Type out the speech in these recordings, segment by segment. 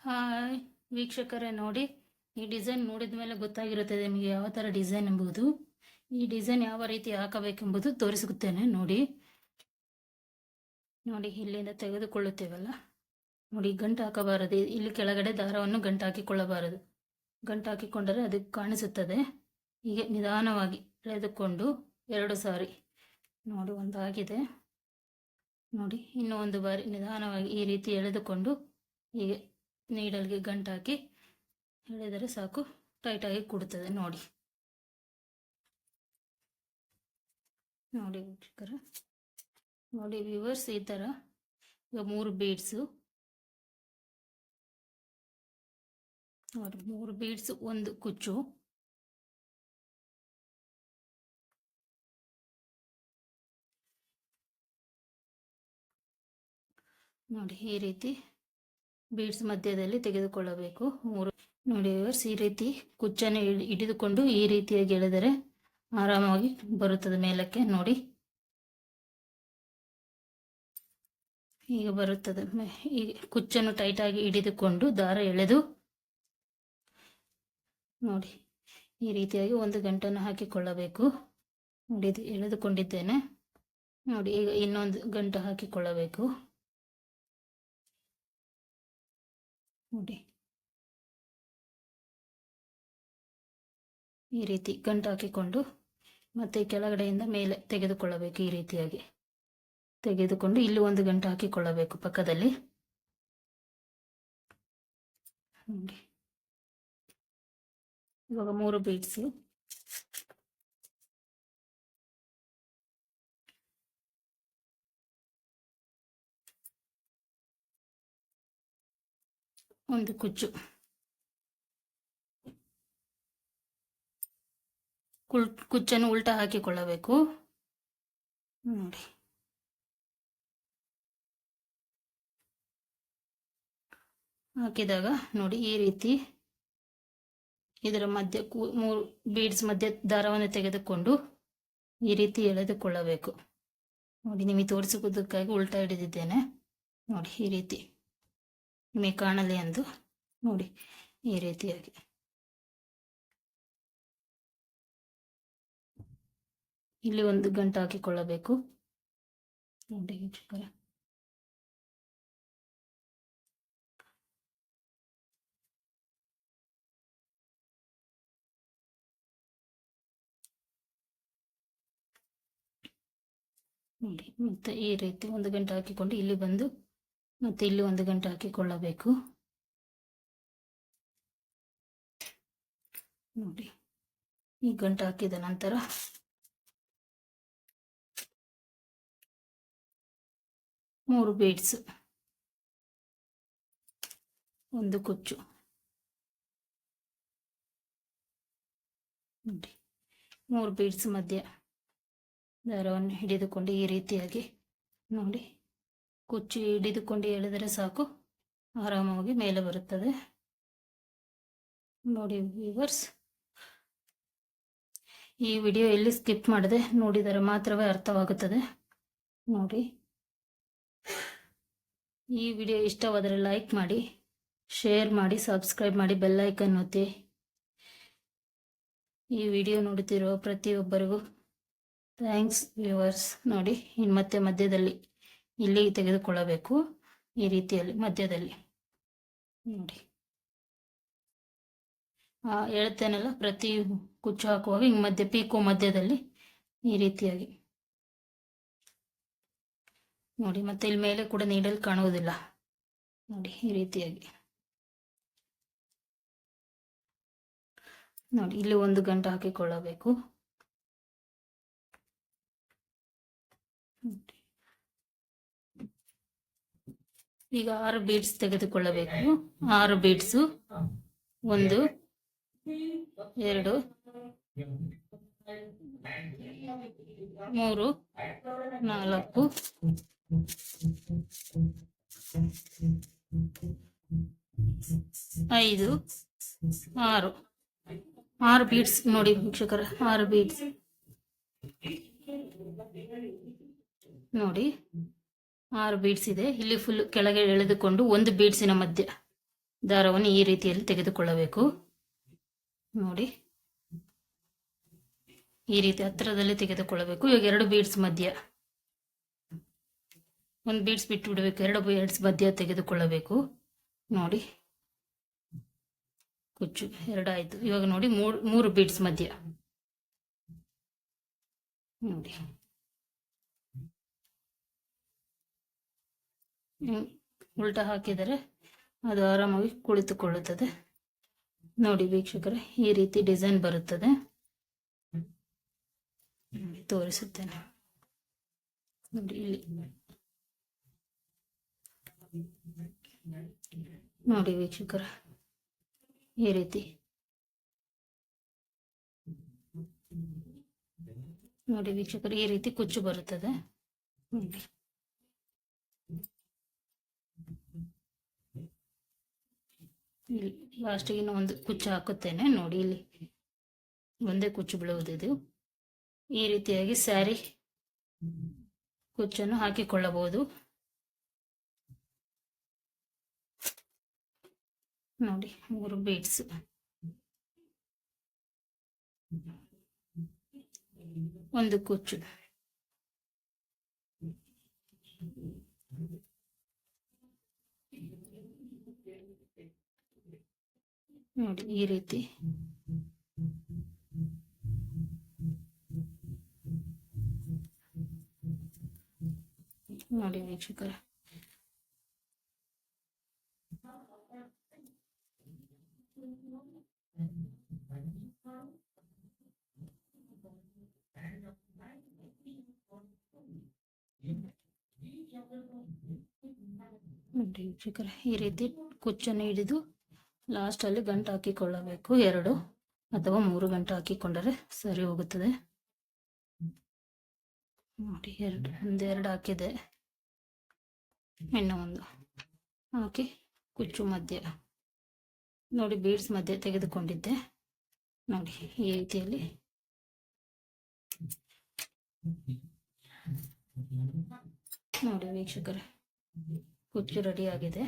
Hi ವೀಕ್ಷಕರೇ, ನೋಡಿ ಈ ಡಿಸೈನ್ ನೋಡಿದ ಮೇಲೆ ಗೊತ್ತಾಗಿರುತ್ತದೆ ನಿಮಗೆ ಯಾವ ಥರ ಡಿಸೈನ್ ಎಂಬುದು. ಈ ಡಿಸೈನ್ ಯಾವ ರೀತಿ ಹಾಕಬೇಕೆಂಬುದು ತೋರಿಸುತ್ತೇನೆ. ನೋಡಿ ನೋಡಿ ಇಲ್ಲಿಂದ ತೆಗೆದುಕೊಳ್ಳುತ್ತೇವಲ್ಲ, ನೋಡಿ ಗಂಟು ಹಾಕಬಾರದು. ಇಲ್ಲಿ ಕೆಳಗಡೆ ದಾರವನ್ನು ಗಂಟು ಹಾಕಿಕೊಳ್ಳಬಾರದು. ಗಂಟು ಹಾಕಿಕೊಂಡರೆ ಅದಕ್ಕೆ ಕಾಣಿಸುತ್ತದೆ. ಹೀಗೆ ನಿಧಾನವಾಗಿ ಎಳೆದುಕೊಂಡು 2 ಸಾರಿ ನೋಡಿ, ಒಂದಾಗಿದೆ ನೋಡಿ, ಇನ್ನೂ ಒಂದು ಬಾರಿ ನಿಧಾನವಾಗಿ ಈ ರೀತಿ ಎಳೆದುಕೊಂಡು ಹೀಗೆ ನೀಡಲ್ಗೆ ಗಂಟು ಹಾಕಿ ಎಳೆದರೆ ಸಾಕು, ಟೈಟಾಗಿ ಕೂಡುತ್ತದೆ. ನೋಡಿ ನೋಡಿ ವೀಕ್ಷಕರ, ನೋಡಿ ವ್ಯೂವರ್ಸ್, ಈ ಥರ ಈಗ 3 ಬೀಡ್ಸು ನೋಡಿ, 3 ಬೀಡ್ಸ್, ಒಂದು ಕುಚ್ಚು. ನೋಡಿ ಈ ರೀತಿ ಬೀಡ್ಸ್ ಮಧ್ಯದಲ್ಲಿ ತೆಗೆದುಕೊಳ್ಳಬೇಕು. 3 ನೋಡಿ ವ್ಯೂವರ್ಸ್, ಈ ರೀತಿ ಕುಚ್ಚನ್ನು ಹಿಡಿದುಕೊಂಡು ಈ ರೀತಿಯಾಗಿ ಎಳೆದರೆ ಆರಾಮಾಗಿ ಬರುತ್ತದೆ ಮೇಲಕ್ಕೆ. ನೋಡಿ ಈಗ ಬರುತ್ತದೆ. ಈ ಕುಚ್ಚನ್ನು ಟೈಟಾಗಿ ಹಿಡಿದುಕೊಂಡು ದಾರ ಎಳೆದು ನೋಡಿ ಈ ರೀತಿಯಾಗಿ ಒಂದು ಗಂಟನ್ನು ಹಾಕಿಕೊಳ್ಳಬೇಕು. ನೋಡಿ ಎಳೆದುಕೊಂಡಿದ್ದೇನೆ. ನೋಡಿ ಈಗ ಇನ್ನೊಂದು ಗಂಟು ಹಾಕಿಕೊಳ್ಳಬೇಕು. ನೋಡಿ ಈ ರೀತಿ ಗಂಟು ಹಾಕಿಕೊಂಡು ಮತ್ತೆ ಕೆಳಗಡೆಯಿಂದ ಮೇಲೆ ತೆಗೆದುಕೊಳ್ಳಬೇಕು. ಈ ರೀತಿಯಾಗಿ ತೆಗೆದುಕೊಂಡು ಇಲ್ಲಿ ಒಂದು ಗಂಟು ಹಾಕಿಕೊಳ್ಳಬೇಕು ಪಕ್ಕದಲ್ಲಿ. ನೋಡಿ ಇವಾಗ 3 ಬೀಡ್ಸ್. ಒಂದು ಕುಚ್ಚು, ಕುಚ್ಚನ್ನು ಉಲ್ಟಾ ಹಾಕಿಕೊಳ್ಳಬೇಕು. ನೋಡಿ ಹಾಕಿದಾಗ ನೋಡಿ ಈ ರೀತಿ ಇದರ ಮಧ್ಯೆ 3 ಬೀಡ್ಸ್ ಮಧ್ಯೆ ದಾರವನ್ನು ತೆಗೆದುಕೊಂಡು ಈ ರೀತಿ ಎಳೆದುಕೊಳ್ಳಬೇಕು. ನೋಡಿ ನಿಮಗೆ ತೋರಿಸುವುದಕ್ಕಾಗಿ ಉಲ್ಟಾ ಹಿಡಿದಿದ್ದೇನೆ. ನೋಡಿ ಈ ರೀತಿ ನಿಮಗೆ ಕಾಣಲಿ ಎಂದು. ನೋಡಿ ಈ ರೀತಿಯಾಗಿ ಇಲ್ಲಿ ಒಂದು ಗಂಟು ಹಾಕಿಕೊಳ್ಳಬೇಕು. ನೋಡಿ ವೀಕ್ಷಕರ, ನೋಡಿ ಮತ್ತೆ ಈ ರೀತಿ ಒಂದು ಗಂಟು ಹಾಕಿಕೊಂಡು ಇಲ್ಲಿ ಬಂದು ಮತ್ತೆ ಇಲ್ಲಿ ಒಂದು ಗಂಟು ಹಾಕಿಕೊಳ್ಳಬೇಕು. ನೋಡಿ ಈ ಗಂಟು ಹಾಕಿದ ನಂತರ 3 ಬೀಡ್ಸ್, ಒಂದು ಕುಚ್ಚು. ನೋಡಿ 3 ಬೀಡ್ಸ್ ಮಧ್ಯೆ ದಾರವನ್ನು ಹಿಡಿದುಕೊಂಡು ಈ ರೀತಿಯಾಗಿ ನೋಡಿ ಕುಚ್ಚು ಹಿಡಿದುಕೊಂಡು ಎಳೆದರೆ ಸಾಕು, ಆರಾಮವಾಗಿ ಮೇಲೆ ಬರುತ್ತದೆ. ನೋಡಿ ವ್ಯೂವರ್ಸ್, ಈ ವಿಡಿಯೋ ಎಲ್ಲಿ ಸ್ಕಿಪ್ ಮಾಡದೆ ನೋಡಿದರೆ ಮಾತ್ರವೇ ಅರ್ಥವಾಗುತ್ತದೆ. ನೋಡಿ ಈ ವಿಡಿಯೋ ಇಷ್ಟವಾದರೆ ಲೈಕ್ ಮಾಡಿ, ಶೇರ್ ಮಾಡಿ, ಸಬ್ಸ್ಕ್ರೈಬ್ ಮಾಡಿ, ಬೆಲ್ ಐಕನ್ ಒತ್ತಿ. ಈ ವಿಡಿಯೋ ನೋಡುತ್ತಿರುವ ಪ್ರತಿಯೊಬ್ಬರಿಗೂ ಥ್ಯಾಂಕ್ಸ್ ವ್ಯೂವರ್ಸ್. ನೋಡಿ ಇನ್ನು ಮತ್ತೆ ಮಧ್ಯದಲ್ಲಿ ಇಲ್ಲಿ ತೆಗೆದುಕೊಳ್ಳಬೇಕು, ಈ ರೀತಿಯಲ್ಲಿ ಮಧ್ಯದಲ್ಲಿ. ನೋಡಿ ಹೇಳ್ತೇನಲ್ಲ, ಪ್ರತಿ ಕುಚ್ಚು ಹಾಕುವಾಗ ಹಿಂಗೆ ಮಧ್ಯೆ ಪೀಕೋ ಮಧ್ಯದಲ್ಲಿ ಈ ರೀತಿಯಾಗಿ ನೋಡಿ. ಮತ್ತೆ ಇಲ್ಲಿ ಮೇಲೆ ಕೂಡ ನೀಡಲು ಕಾಣುವುದಿಲ್ಲ. ನೋಡಿ ಈ ರೀತಿಯಾಗಿ ನೋಡಿ ಇಲ್ಲಿ ಒಂದು ಗಂಟು ಹಾಕಿಕೊಳ್ಳಬೇಕು. ಈಗ 6 ಬೀಡ್ಸ್ ತೆಗೆದುಕೊಳ್ಳಬೇಕು. 6 ಬೀಡ್ಸು, 1 2 3 4 5 6 ಬೀಡ್ಸ್. ನೋಡಿ ವೀಕ್ಷಕರ, 6 ಬೀಡ್ಸ್ ನೋಡಿ 6 ಬೀಡ್ಸ್ ಇದೆ. ಇಲ್ಲಿ ಫುಲ್ ಕೆಳಗೆ ಎಳೆದುಕೊಂಡು ಒಂದು ಬೀಡ್ಸಿನ ಮಧ್ಯೆ ದಾರವನ್ನು ಈ ರೀತಿಯಲ್ಲಿ ತೆಗೆದುಕೊಳ್ಳಬೇಕು. ನೋಡಿ, ಈ ರೀತಿ ಹತ್ತಿರದಲ್ಲಿ ತೆಗೆದುಕೊಳ್ಳಬೇಕು. ಇವಾಗ 2 ಬೀಡ್ಸ್ ಮಧ್ಯ, ಒಂದು ಬೀಡ್ಸ್ ಬಿಟ್ಟು ಬಿಡಬೇಕು, 2 ಬೀಡ್ಸ್ ಮಧ್ಯ ತೆಗೆದುಕೊಳ್ಳಬೇಕು. ನೋಡಿ, ಕುಚ್ಚು 2 ಆಯಿತು. ಇವಾಗ ನೋಡಿ 3 ಬೀಡ್ಸ್ ಮಧ್ಯ ನೋಡಿ, ಉಲ್ಟಾ ಹಾಕಿದರೆ ಅದು ಆರಾಮಾಗಿ ಕುಳಿತುಕೊಳ್ಳುತ್ತದೆ. ನೋಡಿ ವೀಕ್ಷಕರೇ, ಈ ರೀತಿ ಡಿಸೈನ್ ಬರುತ್ತದೆ. ತೋರಿಸುತ್ತೇನೆ ನೋಡಿ. ಇಲ್ಲಿ ನೋಡಿ ವೀಕ್ಷಕರೇ, ಈ ರೀತಿ ನೋಡಿ ವೀಕ್ಷಕರೇ, ಈ ರೀತಿ ಕುಚ್ಚು ಬರುತ್ತದೆ. ನೋಡಿ, ಇಲ್ಲಿ ಲಾಸ್ಟಿಗೆ ಒಂದು ಕುಚ್ಚು ಹಾಕುತ್ತೇನೆ. ನೋಡಿ, ಇಲ್ಲಿ ಒಂದೇ ಕುಚ್ಚು ಬೀಳುವುದಿದು. ಈ ರೀತಿಯಾಗಿ ಸ್ಯಾರಿ ಕುಚ್ಚನ್ನು ಹಾಕಿಕೊಳ್ಳಬಹುದು. ನೋಡಿ, 3 ಬೀಡ್ಸ್, ಒಂದು ಕುಚ್ಚು. ನೋಡಿ, ಈ ರೀತಿ ನೋಡಿ ವೀಕ್ಷಕರ, ನೋಡಿ ವೀಕ್ಷಕರ, ಈ ರೀತಿ ಕುಚ್ಚನ್ನು ಹಿಡಿದು ಲಾಸ್ಟಲ್ಲಿ ಗಂಟು ಹಾಕಿಕೊಳ್ಳಬೇಕು. 2 ಅಥವಾ 3 ಗಂಟು ಹಾಕಿಕೊಂಡರೆ ಸರಿ ಹೋಗುತ್ತದೆ. ನೋಡಿ, 2 ಹಾಕಿದೆ, ಇನ್ನು ಒಂದು ಹಾಕಿ ಕುಚ್ಚು ಮಧ್ಯ ನೋಡಿ, ಬೀಡ್ಸ್ ಮಧ್ಯೆ ತೆಗೆದುಕೊಂಡಿದ್ದೆ. ನೋಡಿ, ಈ ರೀತಿಯಲ್ಲಿ ನೋಡಿ ವೀಕ್ಷಕರೇ, ಕುಚ್ಚು ರೆಡಿ ಆಗಿದೆ.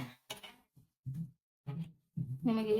ನಿಮಗೆ